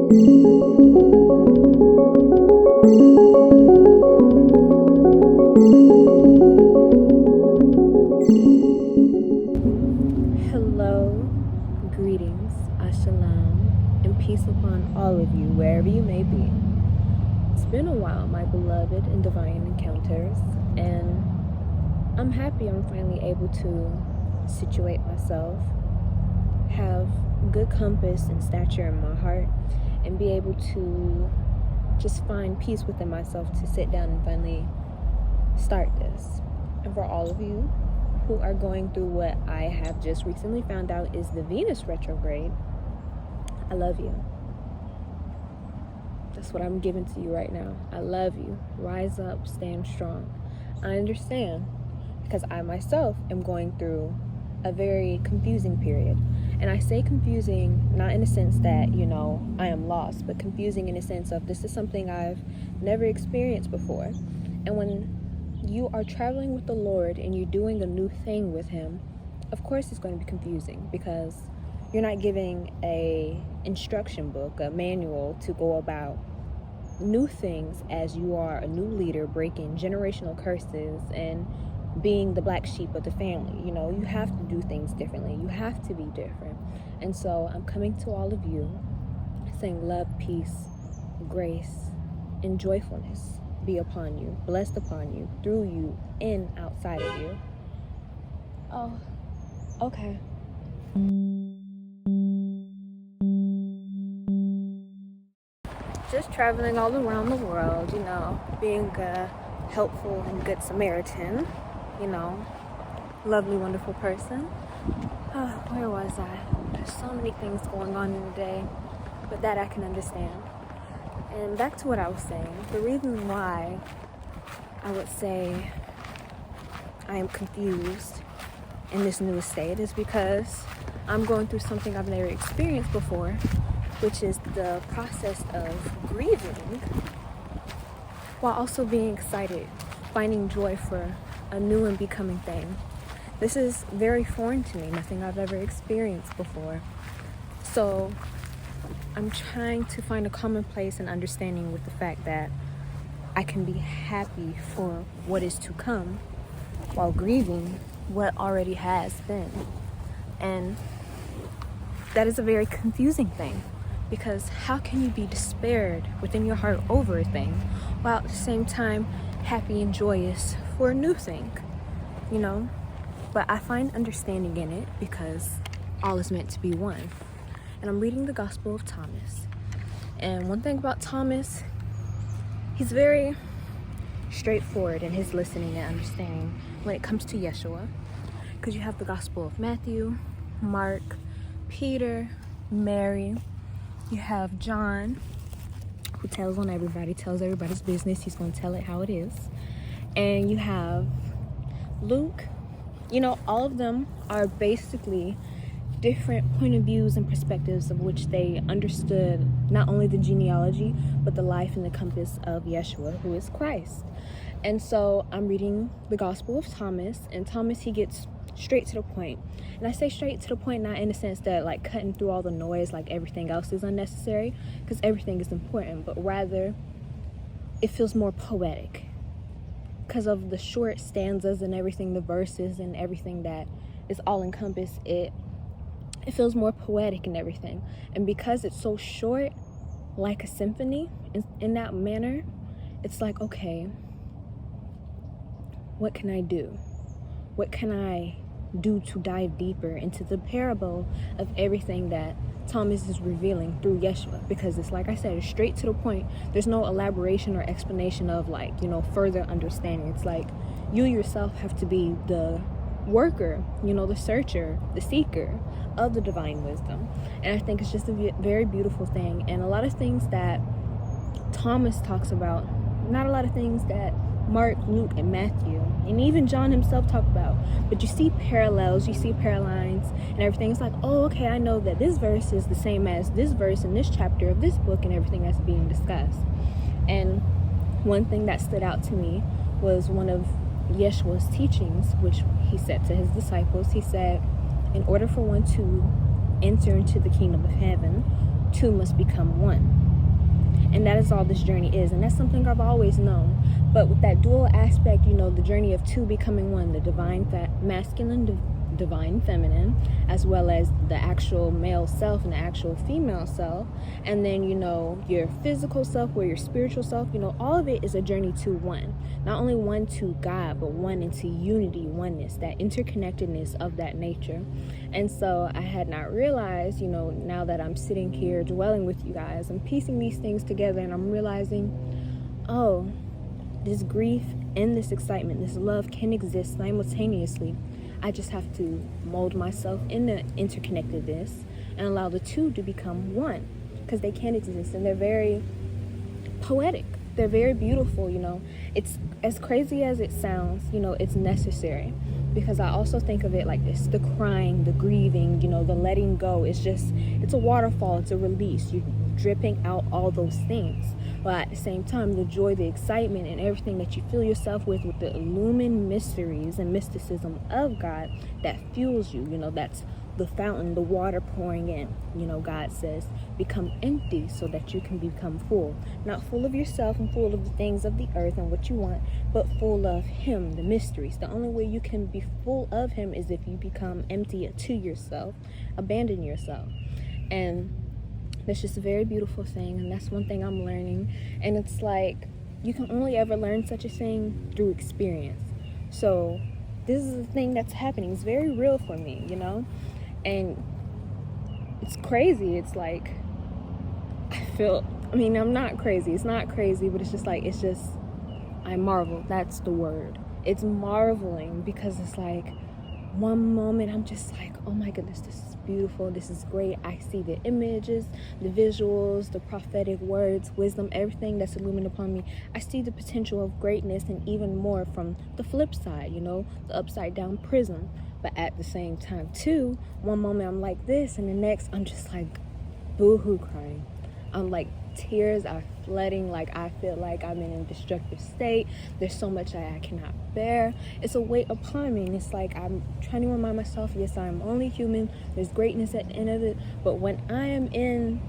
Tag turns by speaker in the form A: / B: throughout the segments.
A: Hello, greetings, ashalam, and peace upon all of you, wherever you may be. It's been a while, my beloved and divine encounters, and I'm happy I'm finally able to situate myself, have good compass and stature in my heart, and be able to just find peace within myself to sit down and finally start this. And for all of you who are going through what I have just recently found out is the Venus retrograde, I love you. That's what I'm giving to you right now. I love you. Rise up, stand strong. I understand because I myself am going through a very confusing period. And I say confusing not in the sense that, I am lost, but confusing in the sense of this is something I've never experienced before. And when you are traveling with the Lord and you're doing a new thing with Him, of course it's going to be confusing because you're not giving a instruction book, a manual to go about new things as you are a new leader breaking generational curses and being the black sheep of the family. You have to do things differently. You have to be different. And so I'm coming to all of you saying love, peace, grace, and joyfulness be upon you, blessed upon you, through you, in, outside of you. Oh, okay. Just traveling all around the world, being a helpful and good Samaritan, lovely, wonderful person. Where was I? There's so many things going on in the day, but that I can understand. And back to what I was saying, the reason why I would say I am confused in this new state is because I'm going through something I've never experienced before, which is the process of grieving while also being excited, finding joy for a new and becoming thing. This is very foreign to me, nothing I've ever experienced before. So I'm trying to find a common place and understanding with the fact that I can be happy for what is to come while grieving what already has been. And that is a very confusing thing, because how can you be despaired within your heart over a thing while at the same time happy and joyous for a new thing, But I find understanding in it because all is meant to be one. And I'm reading the Gospel of Thomas. And one thing about Thomas, he's very straightforward in his listening and understanding when it comes to Yeshua. Because you have the Gospel of Matthew, Mark, Peter, Mary. You have John, who tells everybody's business. He's going to tell it how it is. And you have Luke. All of them are basically different point of views and perspectives of which they understood not only the genealogy, but the life and the compass of Yeshua, who is Christ. And so I'm reading the Gospel of Thomas, and Thomas, he gets straight to the point. And I say straight to the point not in the sense that like cutting through all the noise like everything else is unnecessary, because everything is important, but rather it feels more poetic because of the short stanzas and everything, the verses and everything that is all encompassed. It feels more poetic and everything. And because it's so short, like a symphony, in that manner, it's like, okay, what can I do? What can I do to dive deeper into the parable of everything that Thomas is revealing through Yeshua? Because it's like I said, it's straight to the point. There's no elaboration or explanation of further understanding. It's like you yourself have to be the worker, the searcher, the seeker of the divine wisdom. And I think it's just a very beautiful thing. And a lot of things that Thomas talks about, not a lot of things that Mark, Luke, and Matthew, and even John himself talk about, but you see parallels, you see parallels and everything. It's like, oh, okay, I know that this verse is the same as this verse in this chapter of this book and everything that's being discussed. And one thing that stood out to me was one of Yeshua's teachings, which he said to his disciples. He said, in order for one to enter into the kingdom of heaven, two must become one. And that is all this journey is. And that's something I've always known. But with that dual aspect, the journey of two becoming one, the divine masculine, divine feminine, as well as the actual male self and the actual female self, and then your physical self or your spiritual self, all of it is a journey to one. Not only one to God, but one into unity, oneness, that interconnectedness of that nature. And so I had not realized, now that I'm sitting here dwelling with you guys, I'm piecing these things together, and I'm realizing, oh, this grief and this excitement, this love can exist simultaneously. I just have to mold myself in the interconnectedness and allow the two to become one, because they can exist, and they're very poetic. They're very beautiful, It's as crazy as it sounds, it's necessary, because I also think of it like this: the crying, the grieving, the letting go. It's a waterfall. It's a release. You're dripping out all those things. But at the same time, the joy, the excitement, and everything that you fill yourself with the illumined mysteries and mysticism of God that fuels you, that's the fountain, the water pouring in. God says, become empty so that you can become full. Not full of yourself and full of the things of the earth and what you want, but full of Him, the mysteries. The only way you can be full of Him is if you become empty to yourself, abandon yourself. And it's just a very beautiful thing, and that's one thing I'm learning. And it's like, you can only ever learn such a thing through experience. So this is a thing that's happening. It's very real for me, and it's crazy. It's like, I'm not crazy. It's not crazy, but I marvel. That's the word. It's marveling, because it's like, one moment I'm just like, oh my goodness, this is beautiful, this is great. I see the images, the visuals, the prophetic words, wisdom, everything that's illumined upon me. I see the potential of greatness, and even more from the flip side, the upside down prism. But at the same time too, one moment I'm like this, and the next I'm just like boo-hoo crying. I'm like, tears are flooding, like I feel like I'm in a destructive state. There's so much that I cannot bear. It's a weight upon me, and it's like I'm trying to remind myself, yes, I'm only human. There's greatness at the end of it. But when I am in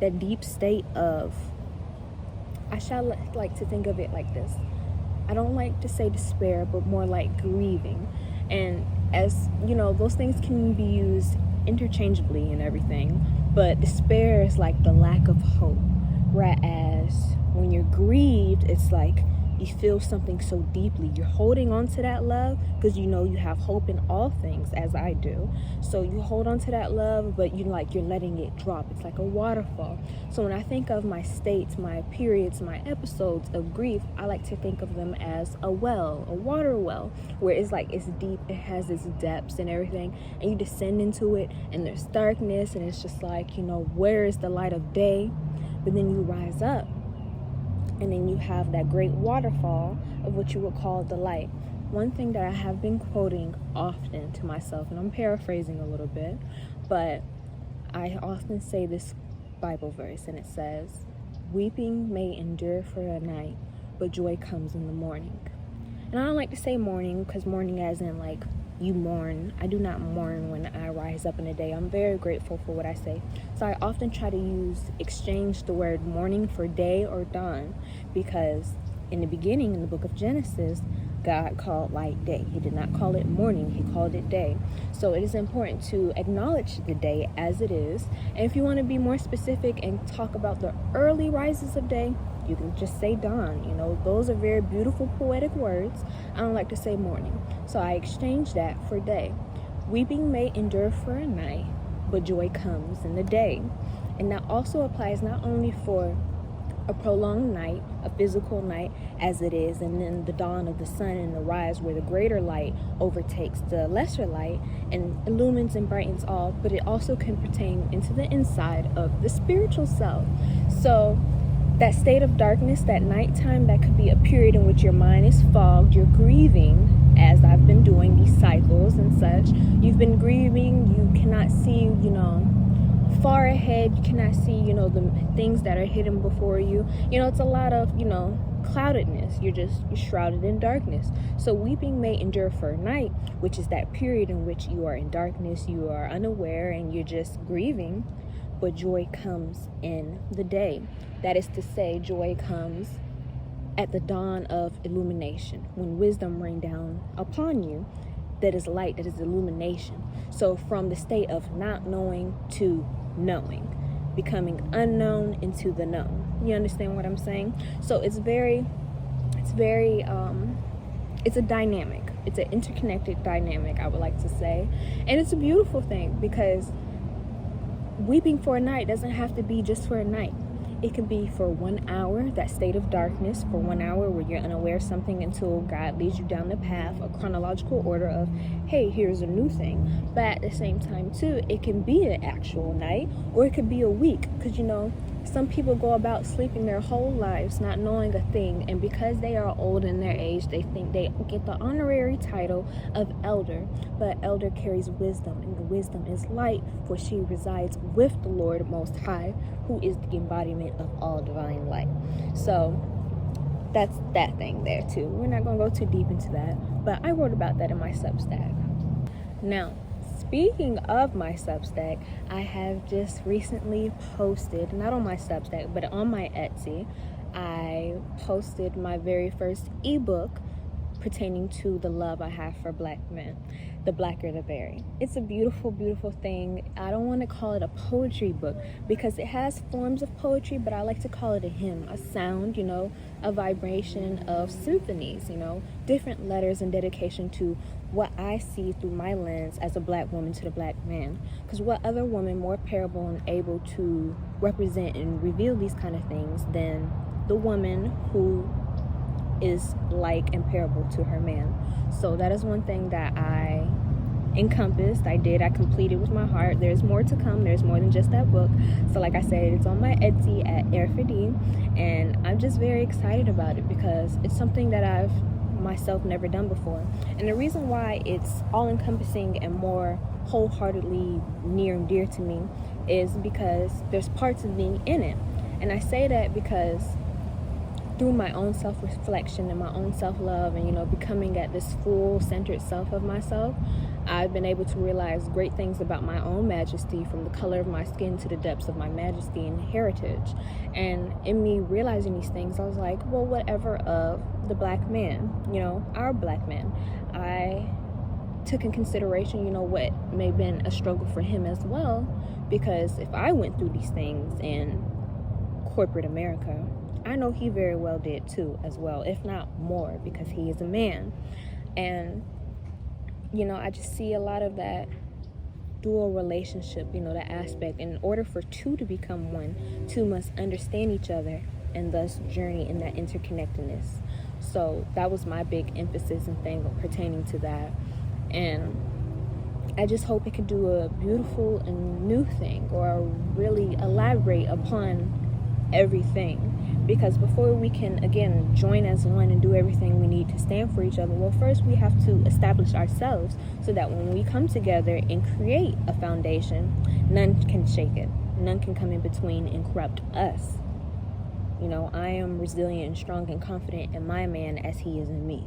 A: that deep state of, I shall like to think of it like this. I don't like to say despair, but more like grieving. And as those things can be used interchangeably and everything, but despair is like the lack of hope, whereas when you're grieved, it's like you feel something so deeply. You're holding on to that love because you have hope in all things, as I do. So you hold on to that love, but you're letting it drop. It's like a waterfall. So when I think of my states, my periods, my episodes of grief, I like to think of them as a well, a water well, where it's like, it's deep, it has its depths and everything, and you descend into it, and there's darkness, and it's just like, where is the light of day? But then you rise up, and then you have that great waterfall of what you would call the light. One thing that I have been quoting often to myself, and I'm paraphrasing a little bit, but I often say this Bible verse, and it says, weeping may endure for a night, but joy comes in the morning. And I don't like to say morning, because morning as in like you mourn. I do not mourn when I rise up in the day. I'm very grateful for what I say. So I often try to exchange the word morning for day or dawn, because in the beginning, in the book of Genesis, God called light day. He did not call it morning, He called it day. So it is important to acknowledge the day as it is. And if you want to be more specific and talk about the early rises of day, you can just say dawn. Those are very beautiful poetic words. I don't like to say morning. So I exchange that for day. Weeping may endure for a night, but joy comes in the day. And that also applies not only for a prolonged night, a physical night as it is, and then the dawn of the sun and the rise where the greater light overtakes the lesser light and illumines and brightens all, but it also can pertain into the inside of the spiritual self. So that state of darkness, that nighttime, that could be a period in which your mind is fogged, you're grieving, as I've been doing these cycles and such. You've been grieving, you cannot see, far ahead, you cannot see, the things that are hidden before you. It's a lot of, cloudedness. You're shrouded in darkness. So weeping may endure for a night, which is that period in which you are in darkness, you are unaware, and you're just grieving. but joy comes in the day. That is to say, joy comes at the dawn of illumination, when wisdom rain down upon you. That is light, that is illumination. So from the state of not knowing to knowing, becoming unknown into the known. You understand what I'm saying? So it's a dynamic. It's an interconnected dynamic, I would like to say. And it's a beautiful thing, because weeping for a night doesn't have to be just for a night. It can be for 1 hour, that state of darkness, for 1 hour where you're unaware of something until God leads you down the path, a chronological order of, hey, here's a new thing. But at the same time, too, it can be an actual night, or it could be a week. Because, some people go about sleeping their whole lives not knowing a thing, and because they are old in their age, they think they get the honorary title of elder. But elder carries wisdom, and the wisdom is light, for she resides with the Lord Most High, who is the embodiment of all divine light. So that's that thing there too. We're not going to go too deep into that, but I wrote about that in my Substack. Now, speaking of my Substack, I have just recently posted, not on my Substack, but on my Etsy, I posted my very first ebook pertaining to the love I have for Black men. The Blacker the Berry. It's a beautiful, beautiful thing. I don't want to call it a poetry book because it has forms of poetry, but I like to call it a hymn, a sound, a vibration of symphonies, different letters and dedication to what I see through my lens as a Black woman to the Black man. Because what other woman more parable and able to represent and reveal these kind of things than the woman who is like and parable to her man. So that is one thing that I encompassed. I completed with my heart. There's more to come. There's more than just that book. So like I said, it's on my Etsy at Airfd, and I'm just very excited about it because it's something that I've myself never done before. And the reason why it's all encompassing and more wholeheartedly near and dear to me is because there's parts of me in it. And I say that because through my own self-reflection and my own self-love and, becoming at this full centered self of myself, I've been able to realize great things about my own majesty, from the color of my skin to the depths of my majesty and heritage. And in me realizing these things, I was like, well, whatever of the Black man, our Black man. I took in consideration, what may have been a struggle for him as well, because if I went through these things in corporate America, I know he very well did too as well, if not more, because he is a man. And I just see a lot of that dual relationship, that aspect. In order for two to become one, two must understand each other and thus journey in that interconnectedness. So that was my big emphasis and thing pertaining to that. And I just hope it could do a beautiful and new thing, or really elaborate upon everything. Because before we can, again, join as one and do everything we need to stand for each other, well, first we have to establish ourselves so that when we come together and create a foundation, none can shake it. None can come in between and corrupt us. I am resilient and strong and confident in my man as he is in me.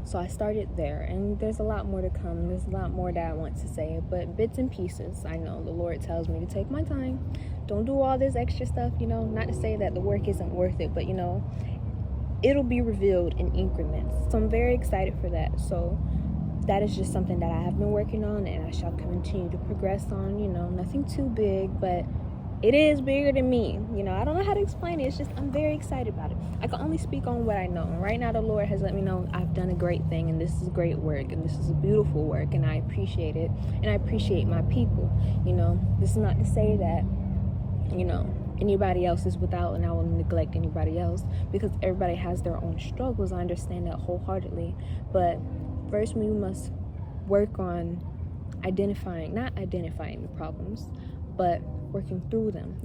A: So I started there, and there's a lot more to come. There's a lot more that I want to say, but bits and pieces. I know the Lord tells me to take my time. Don't do all this extra stuff, not to say that the work isn't worth it, but it'll be revealed in increments. So I'm very excited for that. So that is just something that I have been working on, and I shall continue to progress on. Nothing too big, but it is bigger than me. I don't know how to explain it. It's just, I'm very excited about it. I can only speak on what I know. And right now, the Lord has let me know I've done a great thing, and this is great work, and this is a beautiful work, and I appreciate it. And I appreciate my people. This is not to say that, anybody else is without, and I will neglect anybody else, because everybody has their own struggles. I understand that wholeheartedly. But first, we must work on not identifying the problems, but working through them,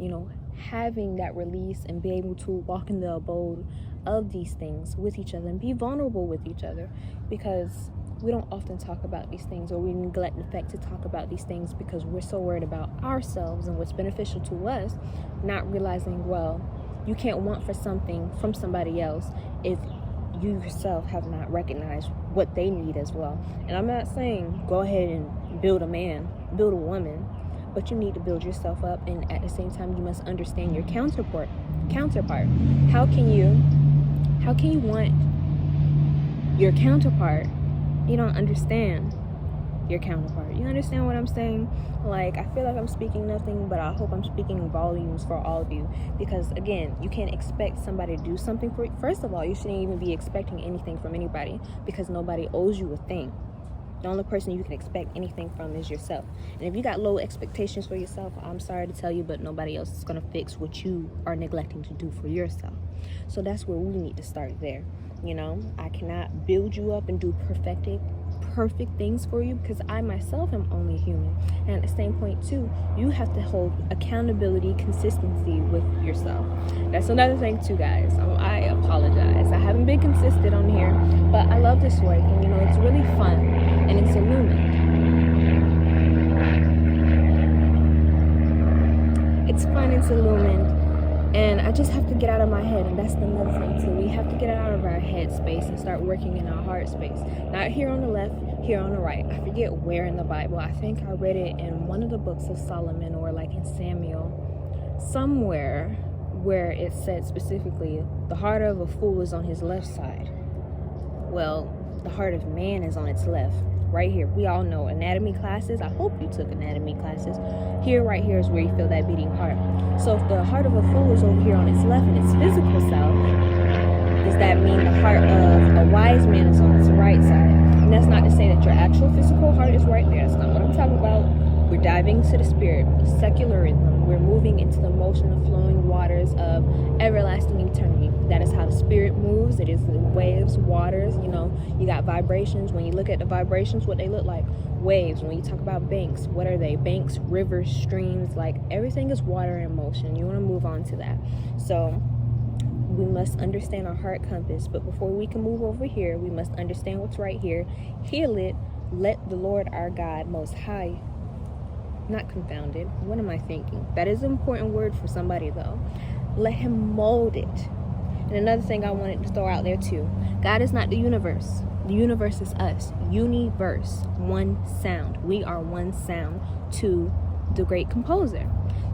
A: having that release and be able to walk in the abode of these things with each other and be vulnerable with each other, because we don't often talk about these things, or we neglect the fact to talk about these things because we're so worried about ourselves and what's beneficial to us, not realizing, well, you can't want for something from somebody else if you yourself have not recognized what they need as well. And I'm not saying go ahead and build a man, build a woman, but you need to build yourself up, and at the same time you must understand your counterpart. How can you want your counterpart? You don't understand your counterpart. You understand what I'm saying? Like, I feel like I'm speaking nothing, but I hope I'm speaking volumes for all of you, because again, you can't expect somebody to do something for you. First of all, you shouldn't even be expecting anything from anybody, because nobody owes you a thing. The only person you can expect anything from is yourself. And if you got low expectations for yourself, I'm sorry to tell you, but nobody else is going to fix what you are neglecting to do for yourself. So that's where we need to start there. You know, I cannot build you up and do perfect things for you, because I myself am only human. And at the same point too, you have to hold accountability, consistency with yourself. That's another thing too, guys. I apologize, I haven't been consistent on here, but I love this work, and you know, it's really fun and it's illumined. It's fun, it's illumined. And I just have to get out of my head, and that's another thing too. We have to get out of our head space and start working in our heart space. Not here on the left, here on the right. I forget where in the Bible. I think I read it in one of the books of Solomon, or like in Samuel, somewhere where it said specifically, the heart of a fool is on his left side. Well, the heart of man is on its left. Right here, we all know anatomy classes. I hope you took anatomy classes. Here, right here, is where you feel that beating heart. So if the heart of a fool is over here on its left and its physical self, does that mean the heart of a wise man is on its right side? And that's not to say that your actual physical heart is right there. That's not what I'm talking about. We're diving into the spirit, secularism. We're moving into the motion of flowing waters of everlasting eternity. That is how the spirit moves. It is the waves, waters. You know, you got vibrations. When you look at the vibrations, what they look like, waves. When you talk about banks, what are they? Banks, rivers, streams. Like, everything is water in motion. You want to move on to that. So we must understand our heart compass. But before we can move over here, we must understand what's right here. Heal it. Let the Lord our God Most High, not confounded. What am I thinking? That is an important word for somebody though. Let him mold it. And another thing I wanted to throw out there too. God is not the universe. The universe is us. Universe. One sound. We are one sound to the great composer.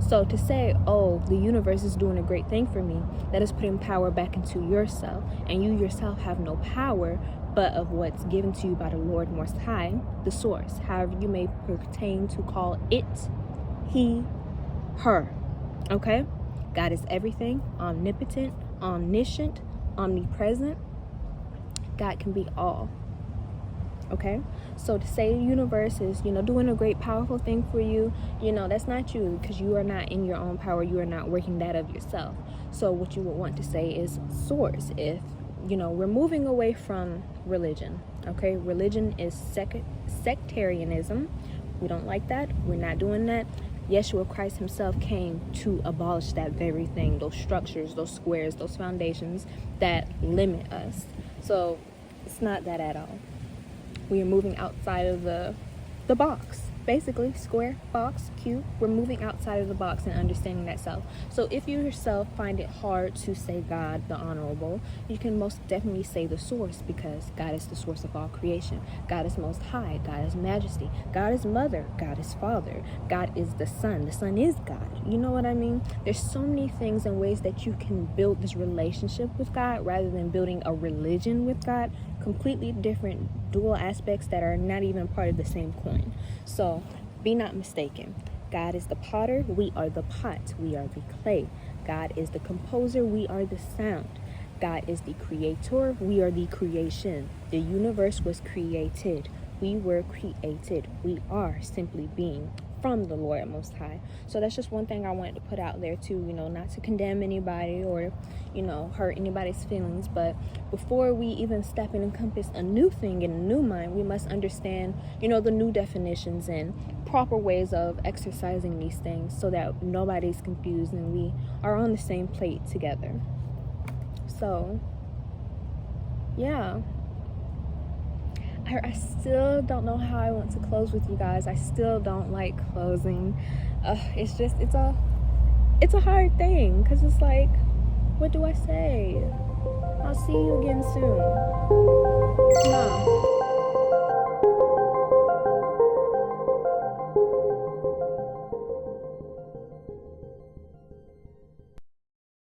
A: So to say, oh, the universe is doing a great thing for me, that is putting power back into yourself. And you yourself have no power but of what's given to you by the Lord Most High, the source, however you may pertain to call it, he, her. Okay? God is everything, omnipotent, omniscient, omnipresent. God can be all. Okay? So to say the universe is, doing a great, powerful thing for you, that's not you, because you are not in your own power. You are not working that of yourself. So what you would want to say is source. If we're moving away from religion. Okay, religion is sectarianism. We don't like that. We're not doing that. Yeshua Christ himself came to abolish that very thing, those structures, those squares, those foundations that limit us. So it's not that at all. We are moving outside of the box. Basically, square, box, cube. We're moving outside of the box and understanding that self. So if you yourself find it hard to say God, the honorable, you can most definitely say the source, because God is the source of all creation. God is most high. God is majesty. God is mother. God is father. God is the son. The son is God. You know what I mean? There's so many things and ways that you can build this relationship with God rather than building a religion with God. Completely different dual aspects that are not even part of the same coin. So be not mistaken. God is the potter, we are the pot, we are the clay. God is the composer, we are the sound. God is the creator, we are the creation. The universe was created, we were created. We are simply being from the Lord Most High. So that's just one thing I wanted to put out there too, not to condemn anybody or, hurt anybody's feelings. But before we even step in and encompass a new thing in a new mind, we must understand, the new definitions and proper ways of exercising these things so that nobody's confused and we are on the same plate together. So, yeah. I still don't know how I want to close with you guys. I still don't like closing. It's a hard thing, because it's like, what do I say? I'll see you again soon. No.